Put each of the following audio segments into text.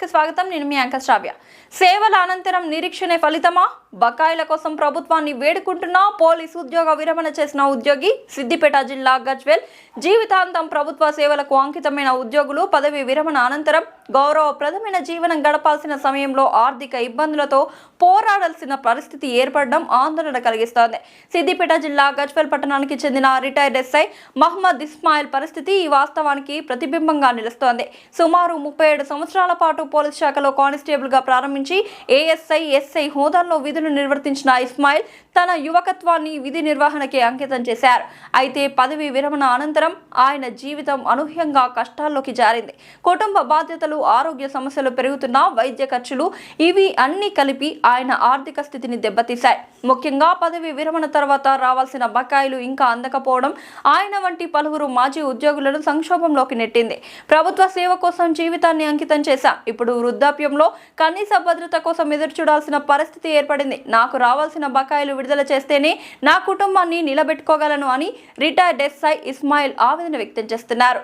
కి స్వాగతం. నేను మీ యాంకర్ శ్రావ్య. సేవల అనంతరం నిరీక్షణే ఫలితమా? బకాయిల కోసం ప్రభుత్వాన్ని వేడుకుంటున్న పోలీసు ఉద్యోగ విరమణ చేసిన ఉద్యోగి. సిద్దిపేట జిల్లా గజ్వేల్. జీవితాంతం ప్రభుత్వ సేవలకు అంకితమైన ఉద్యోగులు పదవి విరమణ అనంతరం గౌరవప్రదమైన జీవనం గడపాల్సిన సమయంలో ఆర్థిక ఇబ్బందులతో పోరాడాల్సిన పరిస్థితి ఏర్పడడం ఆందోళన కలిగిస్తోంది. సిద్దిపేట జిల్లా గజ్వేల్ పట్టణానికి చెందిన రిటైర్డ్ ఎస్ఐ మహమ్మద్ ఇస్మాయిల్ పరిస్థితి ఈ వాస్తవానికి ప్రతిబింబంగా నిలుస్తోంది. సుమారు 37 సంవత్సరాల పాటు పోలీస్ శాఖలో కానిస్టేబుల్ గా ప్రారంభించి ఏఎస్ఐ, ఎస్ఐ హోదాల్లో విధులు నిర్వర్తించిన ఇస్మాయిల్ తన యువకత్వాన్ని విధి నిర్వహణకి అంకితం చేశారు. అయితే పదవి విరమణ అనంతరం ఆయన జీవితం అనూహ్యంగా కష్టాల్లోకి జారింది. కుటుంబ బాధ్యతలు, ఆరోగ్య సమస్యలు పెరుగుతున్న వైద్య ఖర్చులు ఇవి అన్ని కలిపి ఆయన ఆర్థిక స్థితిని దెబ్బతీశాయి. ముఖ్యంగా పదవి విరమణ తర్వాత రావాల్సిన బకాయిలు ఇంకా అందకపోవడం ఆయన వంటి పలువురు మాజీ ఉద్యోగులను సంక్షోభంలోకి నెట్టింది. ప్రభుత్వ సేవ కోసం జీవితాన్ని అంకితం చేశాం. ఇప్పుడు వృద్ధాప్యంలో కనీస భద్రత కోసం ఎదురు చూడాల్సిన పరిస్థితి ఏర్పడింది. నాకు రావాల్సిన బకాయిలు విడుదల చేస్తేనే నా కుటుంబాన్ని నిలబెట్టుకోగలను అని రిటైర్డ్ ఎస్ఐ ఇస్మాయిల్ ఆవేదన వ్యక్తం చేస్తున్నారు.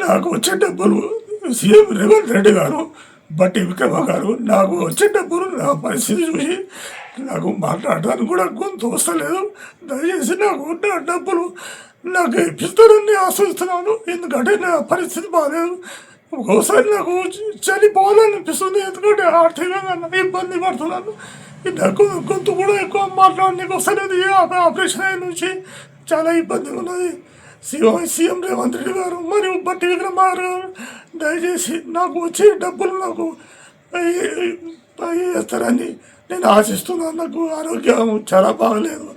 నాకు వచ్చే డబ్బులు సీఎం రేవంత్ రెడ్డి గారు, బట్టి విక్రమ గారు నాకు వచ్చే డబ్బులు నా పరిస్థితి చూసి నాకు మాట్లాడడానికి కూడా గొంతు వస్తలేదు. దయచేసి నాకు నా డబ్బులు నాకు ఇప్పిస్తారని ఆశిస్తున్నాను. ఎందుకంటే నా పరిస్థితి బాగాలేదు. ఒక్కోసారి నాకు చనిపోవాలనిపిస్తుంది. ఎందుకంటే ఆర్థికంగా ఇబ్బంది పడుతున్నాను. నాకు గొంతు కూడా ఎక్కువ మాట్లాడడానికి వస్తలేదు. ఆపరేషన్ అయిన నుంచి చాలా ఇబ్బందిగా ఉన్నది. సీఎం రేవంత్ రెడ్డి గారు మరియు బట్టి విక్రమ గారు దయచేసి నాకు వచ్చే డబ్బులు నాకు చేస్తారని నేను ఆశిస్తున్నాను. నాకు ఆరోగ్యం చాలా బాగలేదు.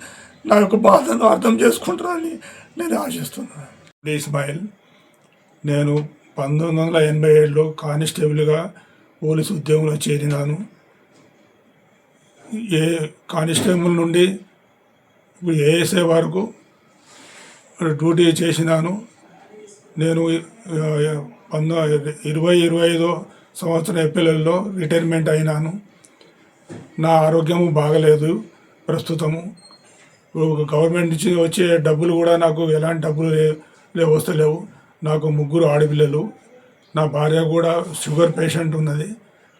నా యొక్క బాధను అర్థం చేసుకుంటారని నేను ఆశిస్తున్నాను. ఇస్మాయిల్, నేను 1987లో కానిస్టేబుల్గా పోలీసు ఉద్యోగంలో చేరినాను. కానిస్టేబుల్ నుండి ఇప్పుడు ఏఎస్ఐ వరకు డ్యూటీ చేసినాను. నేను 2025 సంవత్సరం ఏప్రిల్లో రిటైర్మెంట్ అయినాను. నా ఆరోగ్యము బాగలేదు ప్రస్తుతము. గవర్నమెంట్ నుంచి వచ్చే డబ్బులు కూడా నాకు ఎలాంటి డబ్బులు వస్తలేవు. నాకు 3 ఆడపిల్లలు. నా భార్య కూడా షుగర్ పేషెంట్ ఉన్నది.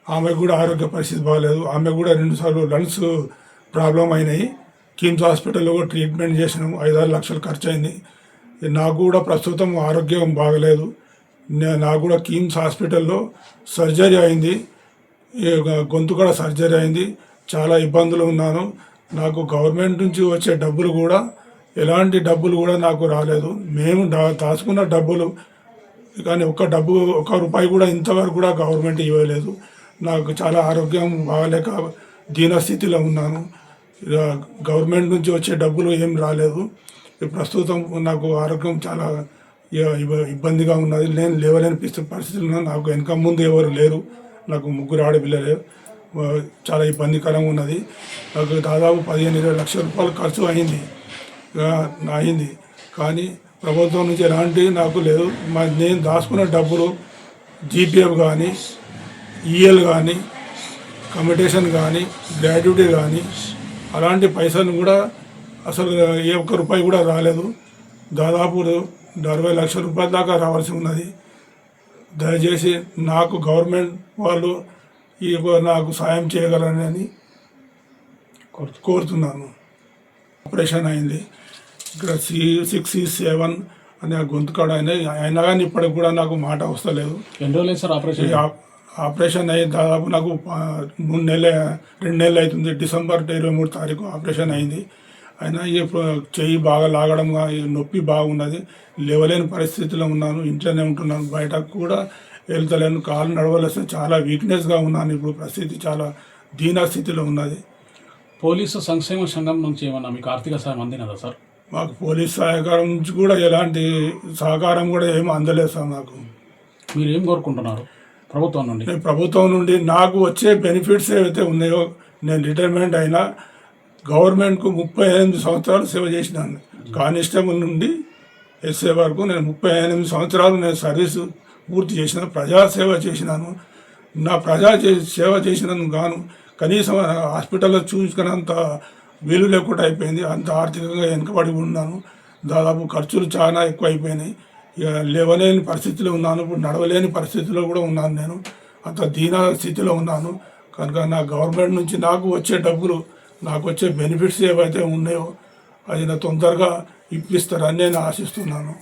ఆమెకు కూడా ఆరోగ్య పరిస్థితి బాగలేదు. ఆమె కూడా 2 సార్లు లంగ్స్ ప్రాబ్లం అయినాయి. కిమ్స్ హాస్పిటల్లో కూడా ట్రీట్మెంట్ చేసినాము. 5-6 లక్షలు ఖర్చు అయింది. నాకు కూడా ప్రస్తుతం ఆరోగ్యం బాగలేదు. నాకు కూడా కిమ్స్ హాస్పిటల్లో సర్జరీ అయింది. గొంతు కూడా సర్జరీ అయింది. చాలా ఇబ్బందులు ఉన్నాను. నాకు గవర్నమెంట్ నుంచి వచ్చే డబ్బులు కూడా ఎలాంటి డబ్బులు కూడా నాకు రాలేదు. మేము దాచుకున్న డబ్బులు కానీ ఒక్క రూపాయి కూడా ఇంతవరకు కూడా గవర్నమెంట్ ఇవ్వలేదు. నాకు చాలా ఆరోగ్యం బాగలేక దీనస్థితిలో ఉన్నాను. గవర్నమెంట్ నుంచి వచ్చే డబ్బులు ఏం రాలేదు. ప్రస్తుతం నాకు ఆరోగ్యం చాలా ఇబ్బందిగా ఉన్నది. నేను లేవలేని పరిస్థితుల్లో నాకు వెనక ముందు ఎవరు లేరు. నాకు 3 ఆడపిల్లలే. చాలా ఇబ్బందికరంగా ఉన్నది. నాకు దాదాపు 15-20 లక్షల రూపాయలు ఖర్చు అయింది. కానీ ప్రభుత్వం నుంచి ఎలాంటి నాకు లేదు. నేను దాచుకున్న డబ్బులు జీపీఎఫ్ కానీ, ఈఎల్ కానీ, కమిటేషన్ కానీ, గ్రాడ్యుటీ కానీ అలాంటి పైసలు కూడా అసలు ఏ ఒక్క రూపాయి కూడా రాలేదు. దాదాపు 60 లక్షల రూపాయల దాకా రావాల్సి ఉన్నది. దయచేసి నాకు గవర్నమెంట్ వాళ్ళు నాకు సాయం చేయగలరని కోరుతున్నాను. ఆపరేషన్ అయింది. ఇక్కడ C6-C7 అనే గొంతు కాడ అయినా కానీ ఇప్పటికి కూడా నాకు మాట వస్తలేదు. ఎన్ని రోజులు సార్ ఆపరేషన్ అయ్యి దాదాపు నాకు 2 నెలలు అవుతుంది. డిసెంబర్ 23 తారీఖు ఆపరేషన్ అయింది. అయినా ఈ చెయ్యి బాగా లాగడం, నొప్పి బాగున్నది. లేవలేని పరిస్థితిలో ఉన్నాను. ఇంట్లోనే ఉంటున్నాను. బయటకు కూడా వెళ్తలేను. కాలు నడవలేస్తే చాలా వీక్నెస్గా ఉన్నాను. ఇప్పుడు పరిస్థితి చాలా దీనస్థితిలో ఉన్నది. పోలీసు సంక్షేమ సంఘం నుంచి ఏమన్నా మీకు ఆర్థిక సాయం అందినదా సార్? మాకు పోలీస్ సహకారం నుంచి కూడా ఎలాంటి సహకారం కూడా ఏమీ అందలేదు సార్. నాకు మీరు ఏం కోరుకుంటున్నారు ప్రభుత్వం నుండి? ప్రభుత్వం నుండి నాకు వచ్చే బెనిఫిట్స్ ఏవైతే ఉన్నాయో, నేను రిటైర్మెంట్ అయినా గవర్నమెంట్కు 38 సంవత్సరాలు సేవ చేసినాను. కానిస్టేబుల్ నుండి ఎస్ఏ వరకు నేను 38 సంవత్సరాలు నేను సర్వీసు పూర్తి చేసిన, ప్రజాసేవ చేసినాను. నా సేవ చేసినందుకు గాను కనీసం హాస్పిటల్లో చూసుకున్నంత వీలు లేకుండా అయిపోయింది. అంత ఆర్థికంగా వెనుకబడి ఉన్నాను. దాదాపు ఖర్చులు చాలా ఎక్కువ అయిపోయినాయి. ఇక లేవలేని పరిస్థితిలో ఉన్నాను. ఇప్పుడు నడవలేని పరిస్థితిలో కూడా ఉన్నాను. నేను అంత దీన స్థితిలో ఉన్నాను. కనుక నా గవర్నమెంట్ నుంచి నాకు వచ్చే డబ్బులు, నాకు వచ్చే బెనిఫిట్స్ ఏవైతే ఉన్నాయో అది నా తొందరగా ఇప్పిస్తారని నేను ఆశిస్తున్నాను.